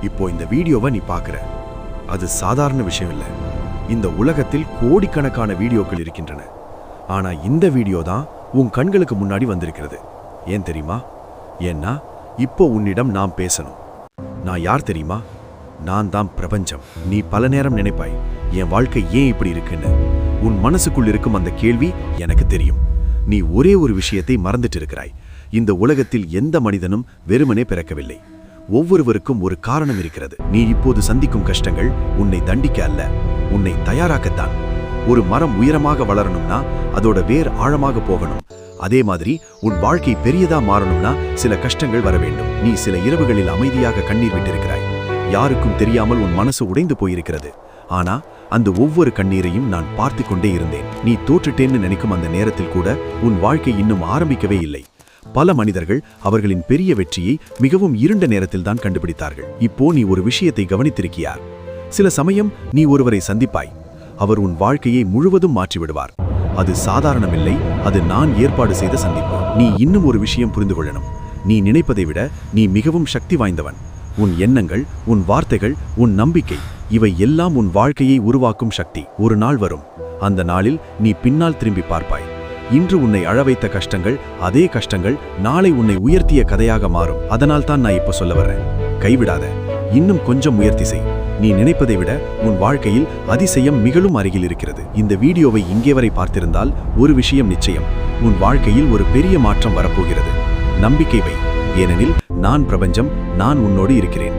இப்போ இந்த வீடியோவை நீ பார்க்குற, அது சாதாரண விஷயம் இல்லை. இந்த உலகத்தில் கோடிக்கணக்கான வீடியோக்கள் இருக்கின்றன. ஆனா இந்த வீடியோ தான் உன் கண்களுக்கு முன்னாடி வந்திருக்கிறது. ஏன் தெரியுமா? ஏன்னா இப்போ உன்னிடம் நாம் பேசணும். நான் யார் தெரியுமா? நான் தான் பிரபஞ்சம். நீ பல நேரம் நினைப்பாய், என் வாழ்க்கை ஏன் இப்படி இருக்குன்னு. உன் மனசுக்குள் இருக்கும் அந்த கேள்வி எனக்கு தெரியும். நீ ஒரே ஒரு விஷயத்தை மறந்துட்டு இருக்கிறாய். இந்த உலகத்தில் எந்த மனிதனும் வெறுமனே பிறக்கவில்லை. ஒவ்வொருவருக்கும் ஒரு காரணம் இருக்கிறது. நீ இப்போது சந்திக்கும் கஷ்டங்கள் உன்னை தண்டிக்க அல்ல, உன்னை தயாராக்கத்தான். ஒரு மரம் உயரமாக வளரணும்னா அதோட வேர் ஆழமாக போகணும். அதே மாதிரி உன் வாழ்க்கை பெரியதா மாறணும்னா சில கஷ்டங்கள் வர வேண்டும். நீ சில இரவுகளில் அமைதியாக கண்ணீர் விட்டிருக்கிறாய். யாருக்கும் தெரியாமல் உன் மனசு உடைந்து போயிருக்கிறது. ஆனா அந்த ஒவ்வொரு கண்ணீரையும் நான் பார்த்து கொண்டே இருந்தேன். நீ தோற்றுட்டேன்னு நினைக்கும் அந்த நேரத்தில் கூட உன் வாழ்க்கை இன்னும் ஆரம்பிக்கவே இல்லை. பல மனிதர்கள் அவர்களின் பெரிய வெற்றியை மிகவும் இருண்ட நேரத்தில் தான் கண்டுபிடித்தார்கள். இப்போ நீ ஒரு விஷயத்தை கவனித்திருக்கியார்? சில சமயம் நீ ஒருவரை சந்திப்பாய், அவர் உன் வாழ்க்கையை முழுவதும் மாற்றிவிடுவார். அது சாதாரணமில்லை, அது நான் ஏற்பாடு செய்த சந்திப்பு. நீ இன்னும் ஒரு விஷயம் புரிந்து கொள்ளணும். நீ நினைப்பதை விட நீ மிகவும் சக்தி வாய்ந்தவன். உன் எண்ணங்கள், உன் வார்த்தைகள், உன் நம்பிக்கை, இவை எல்லாம் உன் வாழ்க்கையை உருவாக்கும் சக்தி. ஒரு நாள் வரும், அந்த நாளில் நீ பின்னால் திரும்பி பார்ப்பாய். இன்று உன்னை அழவைத்த கஷ்டங்கள், அதே கஷ்டங்கள் நாளை உன்னை உயர்த்திய கதையாக மாறும். அதனால் தான் நான் இப்போ சொல்ல வர்றேன், கைவிடாத, இன்னும் கொஞ்சம் முயற்சி செய். நீ நினைப்பதை விட உன் வாழ்க்கையில் அதிசயம் மிகவும் அருகில் இருக்கிறது. இந்த வீடியோவை இங்கே வரை பார்த்திருந்தால் ஒரு விஷயம் நிச்சயம், உன் வாழ்க்கையில் ஒரு பெரிய மாற்றம் வரப்போகிறது. நம்பிக்கை வை, ஏனெனில் நான் பிரபஞ்சம், நான் உன்னோடு இருக்கிறேன்.